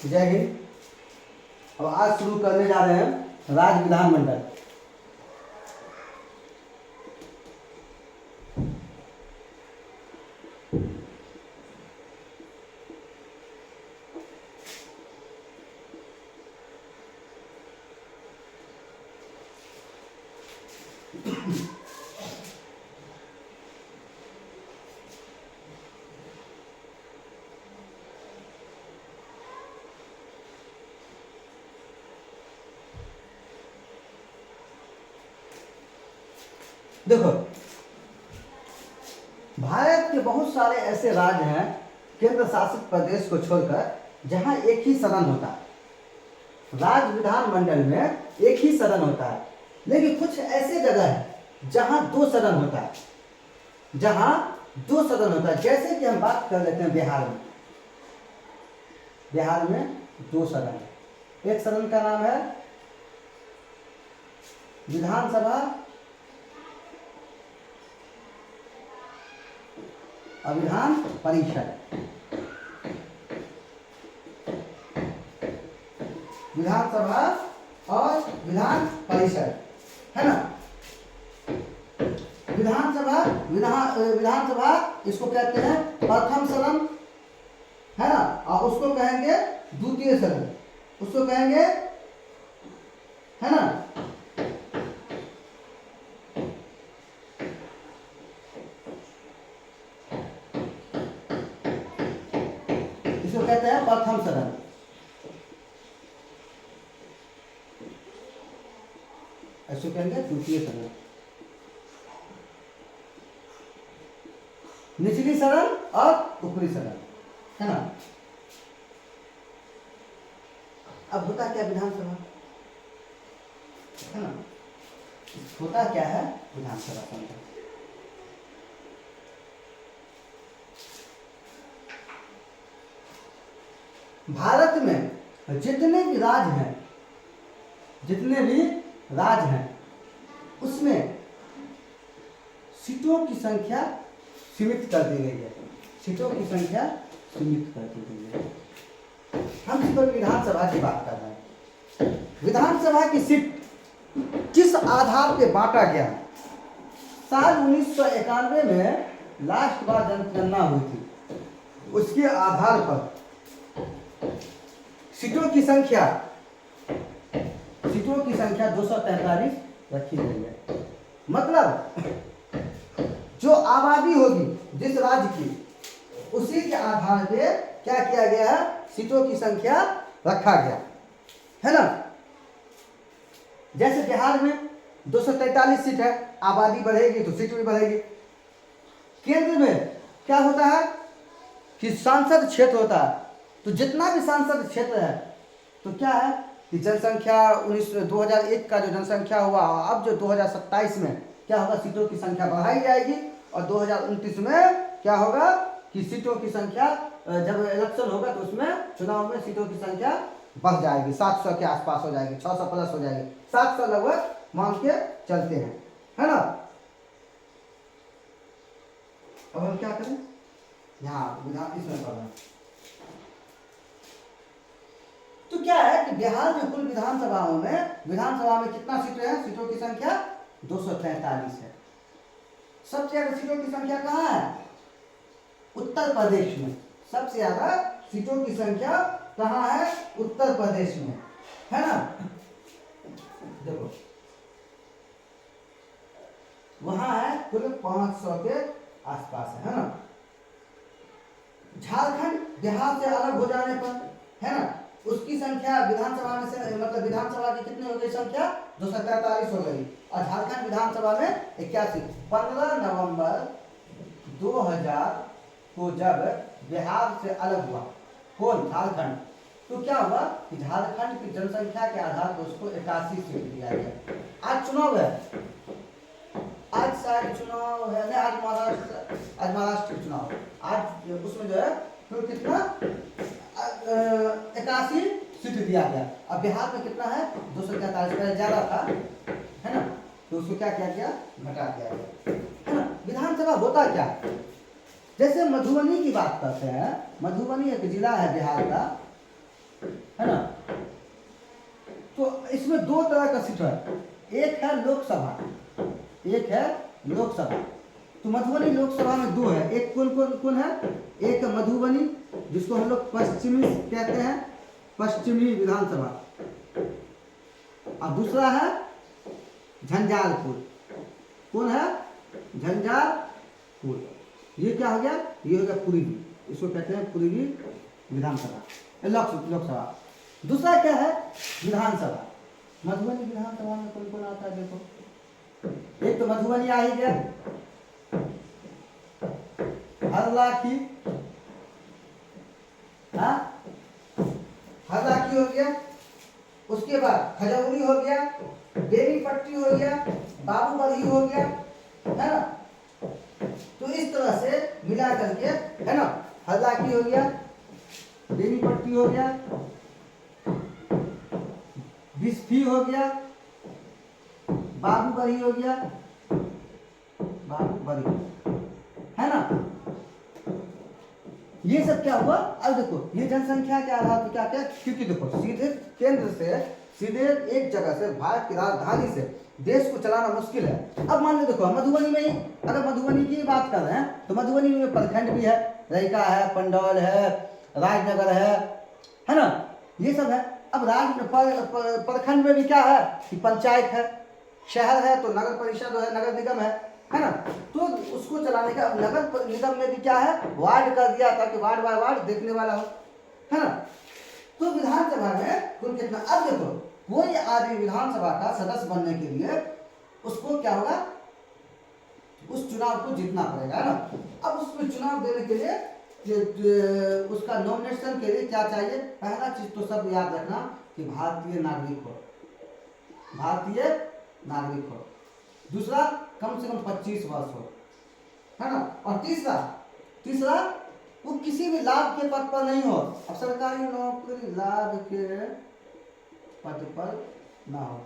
जय हिंद। अब आज शुरू करने जा रहे हैं राज्य विधानमंडल। देखो, भारत के बहुत सारे ऐसे राज्य हैं केंद्र शासित प्रदेश को छोड़कर जहां एक ही सदन होता है। राज्य विधानमंडल में एक ही सदन होता है, लेकिन कुछ ऐसे जगह है जहां दो सदन होता है, जैसे कि हम बात कर लेते हैं बिहार में। बिहार में दो सदन है। एक सदन का नाम है विधानसभा और विधान परिषद। विधानसभा और विधान परिषद है ना। विधानसभा इसको कहते हैं प्रथम सदन है ना, और उसको कहेंगे द्वितीय सदन, उसको कहेंगे है ना। इसको कहते हैं प्रथम सदन। इसको कहेंगे द्वितीय सदन। निचली सदन और ऊपरी सदन है ना। अब होता क्या विधानसभा है ना, होता क्या है विधानसभा संसद। भारत में जितने भी राज्य हैं उसमें सीटों की संख्या सीमित कर दी गई है। सीटों की संख्या सीमित कर दी गई है। हम सिर्फ विधानसभा की बात कर रहे हैं। विधानसभा की सीट किस आधार पे बांटा गया? साल 1991 में लास्ट बार जनगणना हुई थी, उसके आधार पर सीटों की संख्या 243 रखी गई है। मतलब जो आबादी होगी जिस राज्य की, उसी के आधार पे क्या किया गया है, सीटों की संख्या रखा गया है ना। जैसे बिहार में 243 सीट है, आबादी बढ़ेगी तो सीट भी बढ़ेगी। केंद्र में क्या होता है कि सांसद क्षेत्र होता है, तो जितना भी सांसद क्षेत्र है तो क्या है कि जनसंख्या 2001 का जो जनसंख्या हुआ, अब जो 2027 में क्या होगा, सीटों की संख्या बढ़ाई जाएगी और 2029 में क्या होगा कि सीटों की संख्या, जब इलेक्शन होगा तो उसमें चुनाव में सीटों की संख्या बढ़ जाएगी, 700 के आसपास हो जाएगी, 600 प्लस हो जाएगी, 700 लगभग मान के चलते हैं है ना। अब हम क्या करें, यहाँ विधान इसमें पढ़ना। तो क्या है कि बिहार में कुल विधानसभा में कितना सीटें हैं? सीटों की संख्या 243 है। सबसे ज्यादा सीटों की संख्या कहाँ है? उत्तर प्रदेश में। सबसे ज्यादा सीटों की संख्या कहाँ है? उत्तर प्रदेश में है ना। देखो वहां है कुल 500 के आसपास है ना। झारखंड बिहार से अलग हो जाने पर है ना, उसकी संख्या विधानसभा में से, मतलब विधानसभा की कितनी हो गई संख्या? 243 हो गई। और झारखंड विधानसभा में 81। 15 नवंबर 2000 को जब बिहार से अलग हुआ, कौन? झारखंड, तो क्या हुआ कि झारखंड की जनसंख्या के आधार पर उसको 81 सीट दिया गया। आज चुनाव है, आज शायद चुनाव है ना, आज महाराष्ट्र चुनाव, आज उसमें जो है तो कितना 81 सीट दिया गया। अब बिहार में कितना है? 243, पहले ज्यादा था है ना, तो उसको क्या किया गया? घटा दिया गया है ना। विधानसभा होता क्या? जैसे मधुबनी की बात करते हैं, मधुबनी एक जिला है बिहार का, है ना। तो इसमें दो तरह का सीट है, एक है लोकसभा, एक है लोकसभा। तो मधुबनी लोकसभा में दो है, एक कौन कौन कौन है, एक मधुबनी जिसको हम लोग पश्चिमी कहते हैं, पश्चिमी विधानसभा, और दूसरा है झंझारपुर। कौन है, झंझारपुर। ये क्या हो गया, ये हो गया पूर्वी, इसको कहते हैं पूर्वी विधानसभा, लोकसभा। दूसरा क्या है, विधानसभा। मधुबनी विधानसभा में कौन कौन आता है देखो, एक तो मधुबनी आ ही गया, हरलाखी, हाँ हरलाखी हो गया, उसके बाद खजौली हो गया, बेनीपट्टी हो गया, बाबूबरही हो गया, है ना। तो इस तरह से मिला करके, है ना, हरलाखी हो गया, बेनीपट्टी हो गया, बिस्फी हो गया, बाबूबरही हो गया, बाबूबरही, है ना। ये सब क्या हुआ, अब देखो ये जनसंख्या के आधार पर क्या क्या, क्योंकि देखो सीधे केंद्र से, सीधे एक जगह से, भारत की राजधानी से देश को चलाना मुश्किल है। अब मान लो देखो मधुबनी में ही, अगर मधुबनी की बात कर रहे हैं तो मधुबनी में प्रखंड भी है, रैका है, पंडौल है, राजनगर है ना, ये सब है। अब प्रखंड में भी क्या है कि पंचायत है, शहर है तो नगर परिषद है, नगर निगम है ना। तो उसको चलाने का नगर निगम में भी क्या है, वार्ड कर दिया ताकि वार्ड बाय वार्ड देखने वाला हो, है ना। तो विधानसभा में कुल कितना, अब देखो कोई आदमी विधानसभा का सदस्य बनने के लिए उसको क्या होगा, उस चुनाव को जीतना पड़ेगा, है ना। अब उसमें चुनाव देने के लिए उसका नॉमिनेशन के लिए क्या चाहिए, पहला चीज तो सब याद रखना कि भारतीय नागरिक हो, भारतीय नागरिक हो। दूसरा कम से कम 25 वर्ष हो, है ना। और तीसरा वो किसी भी लाभ के पद पर नहीं हो। अब सरकारी नौकरी लाभ के पद पर ना हो।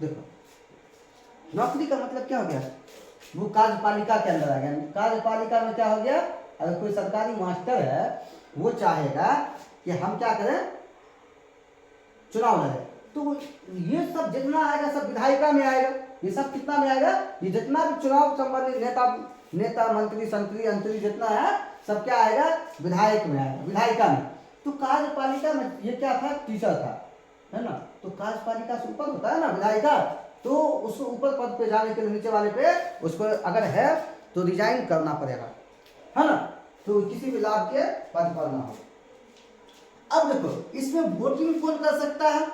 देखो नौकरी का मतलब क्या हो गया, वो कार्यपालिका के अंदर आ गया। कार्यपालिका में क्या हो गया, अगर कोई सरकारी मास्टर है वो चाहेगा कि हम क्या करें, चुनाव लड़े, तो ये सब जितना आएगा सब विधायिका में आएगा। ये सब कितना में आएगा, ये जितना भी चुनाव संबंधित नेता मंत्री संतरी अंतरी जितना है सब क्या आएगा, विधायक में आएगा, विधायिका में। तो कार्यपालिका में ये क्या था, टीचर था, है ना। तो कार्यपालिका से ऊपर होता है ना विधायिका, तो उसको ऊपर पद पे जाने के लिए नीचे वाले पे उसको अगर है तो रिजाइन करना पड़ेगा, है ना। तो किसी भी लाभ के पद पर ना हो। अब देखो इसमें वोटिंग कौन कर सकता है,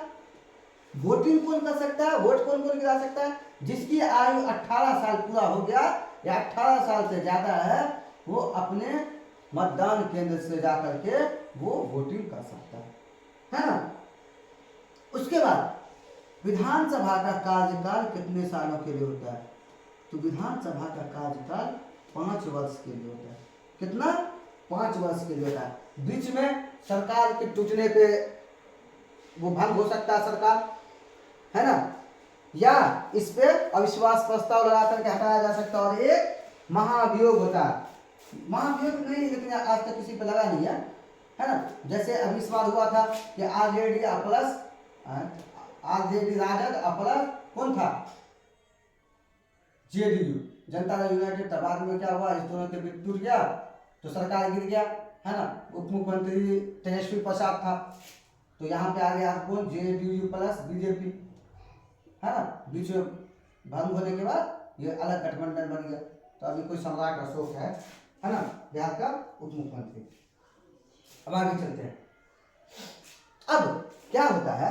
वोटिंग कौन कर सकता है, वोट कौन कौन गिरा सकता है, जिसकी आयु 18 साल पूरा हो गया या 18 साल से ज्यादा है, वो अपने मतदान केंद्र से जाकर के वो वोटिंग कर सकता है ना। उसके बाद विधानसभा का कार्यकाल कितने सालों के लिए होता है, तो विधानसभा का कार्यकाल 5 वर्ष के लिए होता है। कितना, 5 वर्ष के लिए होता है। बीच में सरकार के टूटने पे वो भंग हो सकता है सरकार, है ना, या इस पे अविश्वास प्रस्ताव लगा करके हटाया जा सकता है। और एक महाभियोग होता है, महाभियोग नहीं लेकिन आज तक किसी पे लगा नहीं है ना। जैसे अभी सवाल हुआ था कि RJD plus RJD Rajad plus कौन था, जेडीयू जनता दल यूनाइटेड। तब बाद में क्या हुआ, इस दोनों के बीच टूट गया तो सरकार गिर गया, है ना। उप मुख्यमंत्री तेजस्वी प्रसाद था, तो यहाँ पे आ गया कौन, जेडीयू प्लस बीजेपी, है ना। बीच में भंग होने के बाद ये अलग गठबंधन बन गया। तो अभी कोई सम्राट अशोक है ना, बिहार का उप मुख्यमंत्री। अब आगे चलते हैं। अब क्या होता है,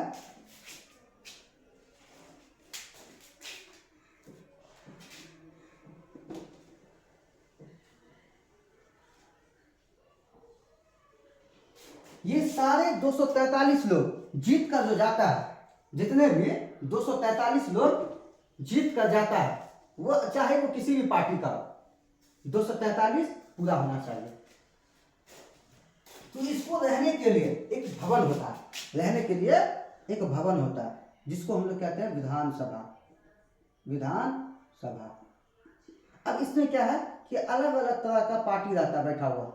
ये सारे 243 लोग जीत कर जो जाता है, जितने भी 243 लोग जीत कर जाता है, वो चाहे वो किसी भी पार्टी का, 243 पूरा होना चाहिए। तो इसको रहने के लिए एक भवन होता है, रहने के लिए एक भवन होता है जिसको हम लोग कहते हैं विधानसभा, विधानसभा। अब इसमें क्या है कि अलग अलग तरह का पार्टी रहता है बैठा हुआ।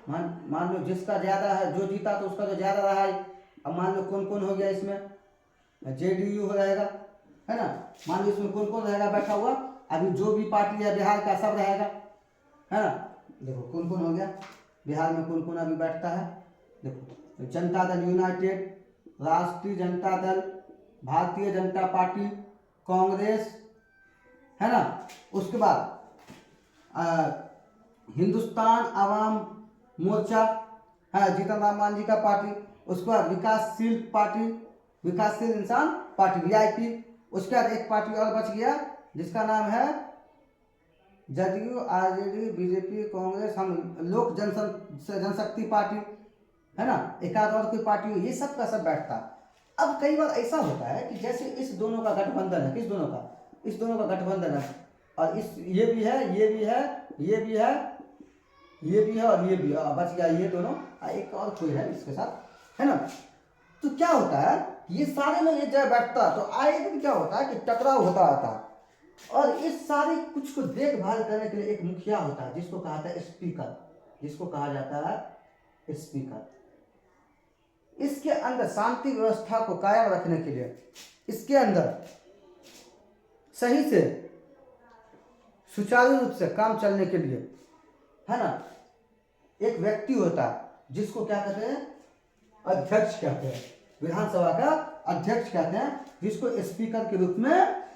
मान लो जिसका ज्यादा है, जो जीता तो उसका जो ज्यादा रहा है अब मान लो कौन कौन हो गया इसमें, JDU रहेगा, है ना। मान लो इसमें कौन कौन रहेगा बैठा हुआ, अभी जो भी पार्टी है बिहार का सब रहेगा, है ना। देखो कौन कौन हो गया बिहार में, कौन कौन अभी बैठता है। देखो जनता दल यूनाइटेड, राष्ट्रीय जनता दल, भारतीय जनता पार्टी, कांग्रेस, है ना। उसके बाद हिंदुस्तान आवाम मोर्चा है, जीतन राम मांझी का पार्टी। उसके बाद विकासशील पार्टी, विकासशील इंसान पार्टी VIP। उसके बाद एक पार्टी और बच गया जिसका नाम है JDU, RJD, BJP, कांग्रेस, हम लोक जनशक्ति पार्टी, है ना। एक आध और कोई पार्टी हो, ये सब का सब बैठता। अब कई बार ऐसा होता है कि जैसे इस दोनों का गठबंधन है, किस दोनों का, इस दोनों का गठबंधन है, और इस ये भी है, ये भी है, ये भी है, ये भी है और ये भी है, बच गया ये दोनों, एक और कोई है इसके साथ, है ना। तो क्या होता है, ये सारे लोग एक जगह बैठता तो आए दिन क्या होता है कि टकराव होता आता है। और इस सारे कुछ को देखभाल करने के लिए एक मुखिया होता है जिसको कहा जाता है स्पीकर, जिसको कहा जाता है स्पीकर। इसके अंदर शांति व्यवस्था को कायम रखने के लिए, इसके अंदर सही से सुचारू रूप से काम चलने के लिए, है ना, एक व्यक्ति होता है जिसको क्या कहते हैं, अध्यक्ष कहते हैं, विधानसभा का अध्यक्ष कहते हैं, जिसको स्पीकर के रूप में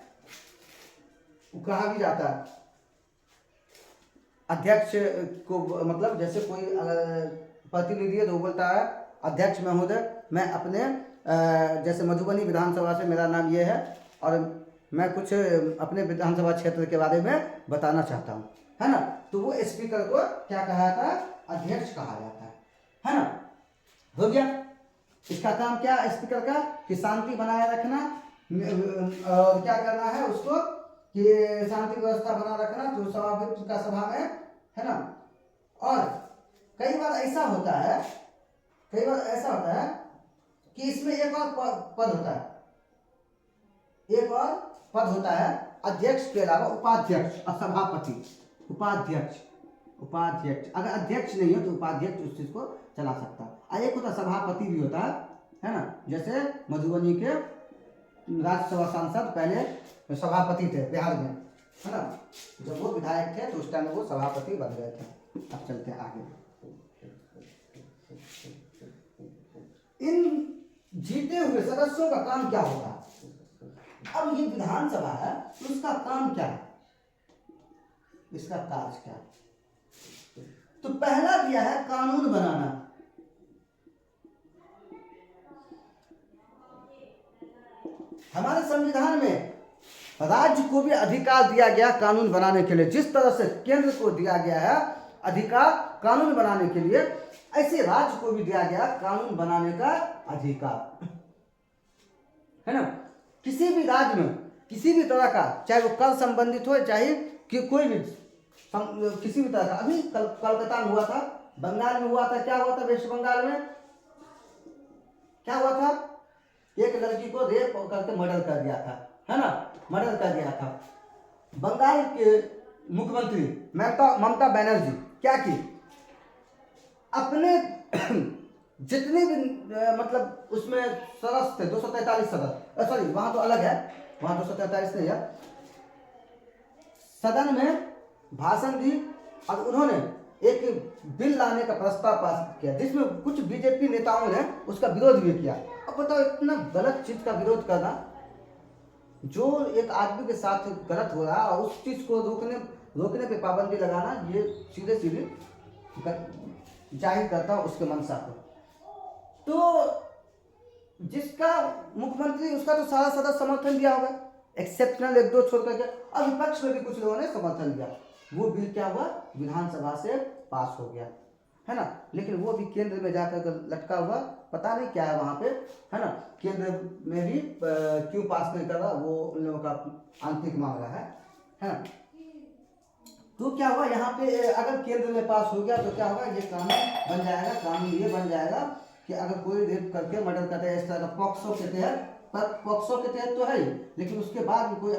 कहा भी जाता है। अध्यक्ष को मतलब जैसे कोई प्रतिनिधि है तो बोलता है अध्यक्ष महोदय, मैं अपने जैसे मधुबनी विधानसभा से मेरा नाम ये है और मैं कुछ अपने विधानसभा क्षेत्र के बारे में बताना चाहता हूँ, है ना। तो वो स्पीकर को क्या कहा जाता है, अध्यक्ष कहा जाता है ना। हो गया। इसका काम क्या है स्पीकर का, कि शांति बनाए रखना, और क्या करना है उसको, कि शांति व्यवस्था बना रखना जो सभापति का सभा में, है ना। और कई बार ऐसा होता है, कई बार ऐसा होता है कि इसमें एक और पद होता है, एक और पद होता है अध्यक्ष के अलावा उपाध्यक्ष और सभापति। उपाध्यक्ष, उपाध्यक्ष, अगर अध्यक्ष नहीं हो तो उपाध्यक्ष उस चीज को चला सकता है। एक होता सभापति भी होता है ना। जैसे मधुबनी के राज्यसभा सांसद पहले सभापति थे बिहार में, है ना। जब वो विधायक थे तो उस टाइम वो सभापति बन गए थे। अब चलते हैं आगे। इन जीते हुए सदस्यों का काम क्या होगा। अब ये विधानसभा है तो उसका काम क्या है, इसका कार्य क्या है। तो पहला दिया है कानून बनाना। हमारे संविधान में राज्य को भी अधिकार दिया गया कानून बनाने के लिए। जिस तरह से केंद्र को दिया गया है अधिकार कानून बनाने के लिए, ऐसे राज्य को भी दिया गया कानून बनाने का अधिकार, है ना। किसी भी राज्य में किसी भी तरह का, चाहे वो कर संबंधित हो, चाहे कि कोई भी किसी भी तरह का, अभी कलकत्ता में हुआ था, बंगाल में हुआ था, क्या हुआ था वेस्ट बंगाल में, क्या हुआ था, एक लड़की को रेप करके मर्डर कर दिया था, है ना, मर्डर कर दिया था। बंगाल के मुख्यमंत्री ममता बनर्जी क्या की, अपने जितने भी मतलब उसमें सदस्य थे 243 सदस्य, सॉरी वहां तो अलग है, वहां 243 नहीं है, सदन में भाषण दी और उन्होंने एक बिल लाने का प्रस्ताव पास किया जिसमें कुछ बीजेपी नेताओं ने उसका विरोध भी किया। अब बताओ इतना गलत चीज का विरोध करना, जो एक आदमी के साथ गलत हो रहा है और उस चीज को रोकने पे पाबंदी लगाना, ये सीधे सीधे जाहिर करता है उसके मंशा को। तो जिसका मुख्यमंत्री, उसका तो सारा सदस्य समर्थन दिया होगा, एक्सेप्शनल एक दो छोड़ करके, और विपक्ष में भी कुछ लोगों ने समर्थन दिया। वो बिल क्या हुआ, विधानसभा से पास हो गया, है ना। लेकिन वो भी केंद्र में जाकर लटका हुआ, पता नहीं क्या है वहां पे, है ना। केंद्र में भी क्यों पास नहीं कर रहा, वो उन लोगों का आंतरिक मामला है ना। तो क्या हुआ यहाँ पे, अगर केंद्र में पास हो गया तो क्या होगा, ये कानून बन जाएगा, कानून ये बन जाएगा कि अगर कोई रेप करके मर्डर करते हैं इस तरह का पॉक्सो के तहत, पर पॉक्सो के तहत तो है ही, लेकिन उसके बाद भी कोई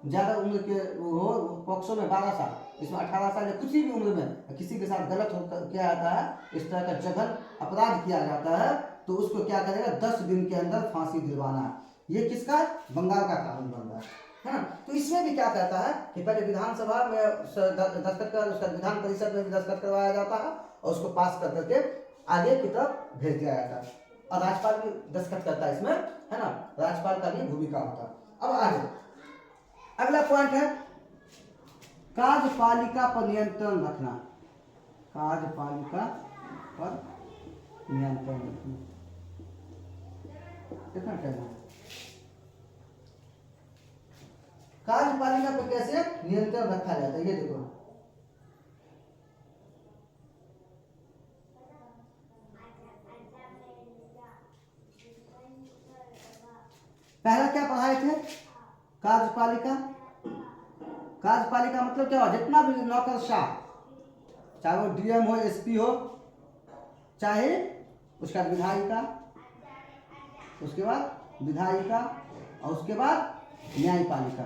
ज्यादा उम्र के हो, पॉक्सो में 12 साल, इसमें 18 साल, या किसी भी उम्र में किसी के साथ गलत किया जाता है, इस तरह का जघन्य अपराध किया जाता है, तो उसको क्या करेगा, 10 दिन के अंदर फांसी दिलवाना है। ये किसका, बंगाल का कानून बन रहा है ना। तो इसमें भी क्या कहता है कि पहले विधानसभा में दस्तखत कर, उसका विधान परिषद में भी दस्तखत करवाया जाता है और उसको पास कर करके आगे की तरफ भेज दिया जाता है, और राज्यपाल भी दस्तखत करता है इसमें, है ना, राज्यपाल का भी भूमिका होता है। अब आगे अगला पॉइंट है कार्यपालिका पर नियंत्रण रखना। कार्यपालिका पर नियंत्रण रखना कितना टाइम है, कार्यपालिका पर कैसे नियंत्रण रखा जाता है, ये देखो। पहला क्या पढ़ाए थे, कार्यपालिका। कार्यपालिका मतलब क्या हो, जितना भी नौकरशाह, चाहे वो डीएम हो, एसपी हो, चाहे उसका विधायिका, उसके बाद विधायिका, और उसके बाद न्यायपालिका।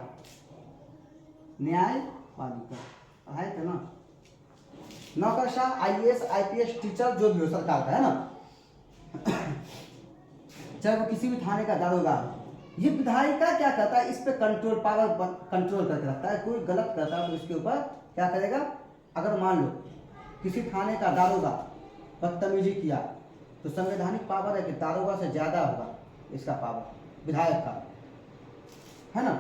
न्यायपालिका पढ़ाए थे ना। नौकरशाह आईएएस आईपीएस टीचर जो भी हो सरकार का, है ना, चाहे वो किसी भी थाने का दारोगा हो, ये विधायिका क्या करता है, इस पे कंट्रोल पावर कंट्रोल करके रखता है। कोई गलत करता है तो इसके ऊपर क्या करेगा, अगर मान लो किसी थाने का दारोगा बदतमीजी किया तो संवैधानिक पावर है कि दारोगा से ज्यादा होगा इसका पावर विधायक का, है ना।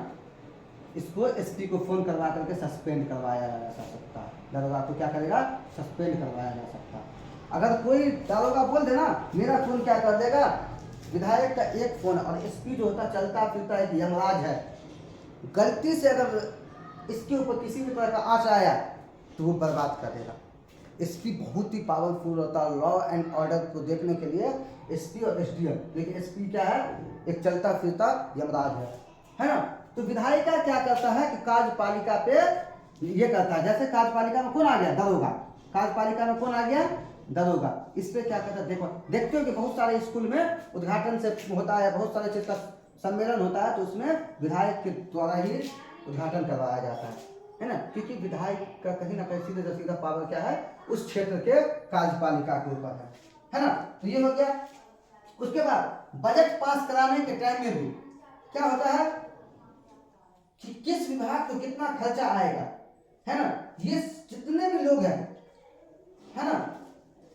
इसको एसपी को फोन करवा करके सस्पेंड करवाया जा सकता है, दारोगा को क्या करेगा, सस्पेंड करवाया जा सकता है। अगर कोई दारोगा बोल देना मेरा फोन क्या कर देगा, विधायक का एक फोन, और एसपी जो होता चलता फिरता एक यमराज है, गलती से अगर इसके ऊपर किसी भी तरह का आँच आया तो वो बर्बाद कर देगा। एसपी बहुत ही पावरफुल होता है लॉ एंड ऑर्डर को देखने के लिए, एसपी और एसडीएम, लेकिन एसपी क्या है, एक चलता फिरता यमराज है ना। तो विधायिका क्या करता है कि कार्यपालिका पे ये करता है, जैसे कार्यपालिका में कौन आ गया, दरोगा, कार्यपालिका में कौन आ गया, दरोगा। इस पे क्या कहता है, देखो देखते हो कि बहुत सारे स्कूल में उद्घाटन से होता है, बहुत सारे चीज का सम्मेलन होता है, तो उसमें विधायक के द्वारा ही उद्घाटन करवाया जाता है ना, क्योंकि विधायक का कहीं ना कहीं सीधे सीधा पावर क्या है, उस क्षेत्र के कार्यपालिका के ऊपर है ना। तो ये हो गया। उसके बाद बजट पास कराने के टाइम में भी क्या होता है कि किस विभाग को कितना खर्चा आएगा, है ना। ये जितने भी लोग हैं, है ना,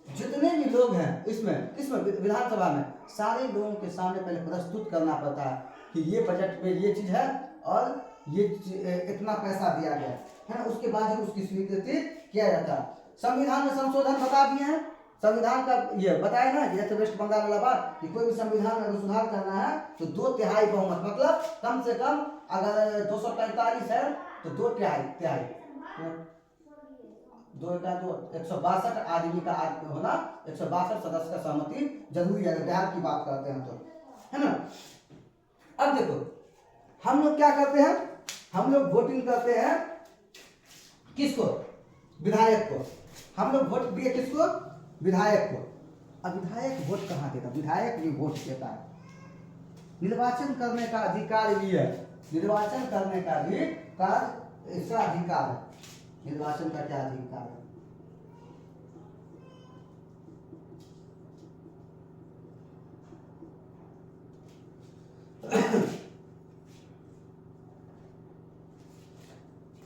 जितने भी लोग हैं इसमें विधानसभा में, सारे लोगों के सामने पहले प्रस्तुत करना पड़ता है कि ये बजट में ये चीज है और ये इतना पैसा दिया गया है ना। उसके बाद ही उसकी स्वीकृति किया जाता है। संविधान में संशोधन बता दिए हैं, संविधान का ये बताया ना कि जैसे वेस्ट बंगाल वाला बात कि कोई भी संविधान में सुधार करना है तो 2/3 बहुमत, मतलब कम से कम अगर 245 है तो 2/3 162 आदमी का होना, 162 सदस्य का सहमति जरूरी है, बिहार की बात करते हैं तो, है ना। अब देखो हम लोग क्या करते हैं, हम लोग वोटिंग करते हैं किसको, विधायक को। हम लोग वोट दिए किसको, विधायक को। अब विधायक वोट कहाँ देता, विधायक भी वोट देता है। निर्वाचन करने का अधिकार भी है, निर्वाचन करने का भी इसका अधिकार है। निर्वाचन का क्या अधिकार है,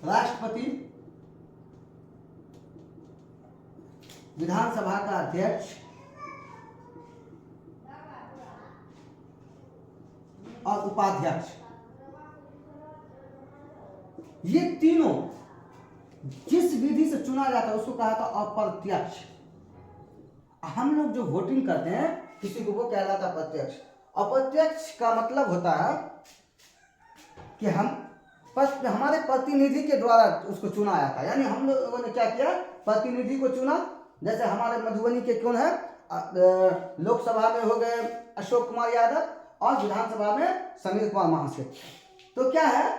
राष्ट्रपति, विधानसभा का अध्यक्ष और उपाध्यक्ष, ये तीनों जिस विधि से चुना जाता है उसको कहा था अप्रत्यक्ष। हम लोग जो वोटिंग करते हैं किसी को, वो कहलाता प्रत्यक्ष। अप्रत्यक्ष का मतलब होता है कि हमारे प्रतिनिधि के द्वारा उसको चुना जाता है, यानी हम लोगों ने क्या किया, प्रतिनिधि को चुना। जैसे हमारे मधुबनी के कौन है, लोकसभा में हो गए अशोक कुमार यादव और विधानसभा में समीर कुमार महासेठ। तो क्या है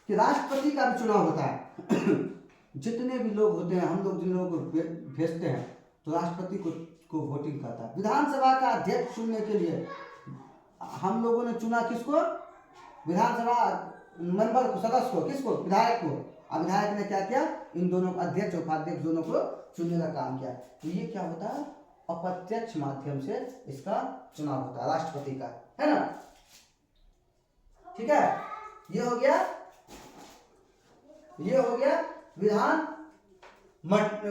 कि राष्ट्रपति का भी चुनाव होता है। जितने भी लोग होते हैं, हम लोग जिन लोगों को भेजते हैं तो राष्ट्रपति को वोटिंग करता है। विधानसभा का अध्यक्ष चुनने के लिए हम लोगों ने चुना किसको, विधानसभा मेंबर को, सदस्य को, किसको, विधायक को। अब विधायक ने क्या किया, इन दोनों अध्यक्ष उपाध्यक्ष दोनों को चुनने का काम किया। तो ये क्या होता है, अप्रत्यक्ष माध्यम से इसका चुनाव होता है, राष्ट्रपति का, है ना। ठीक है, ये हो गया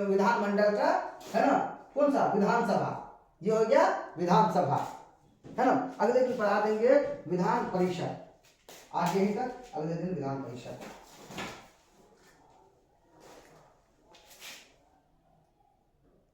विधानमंडल का, है ना, कौन सा, विधानसभा। ये हो गया विधानसभा, है ना। अगले दिन पढ़ा देंगे विधान परिषद, आज यहीं तक, अगले दिन विधान परिषद।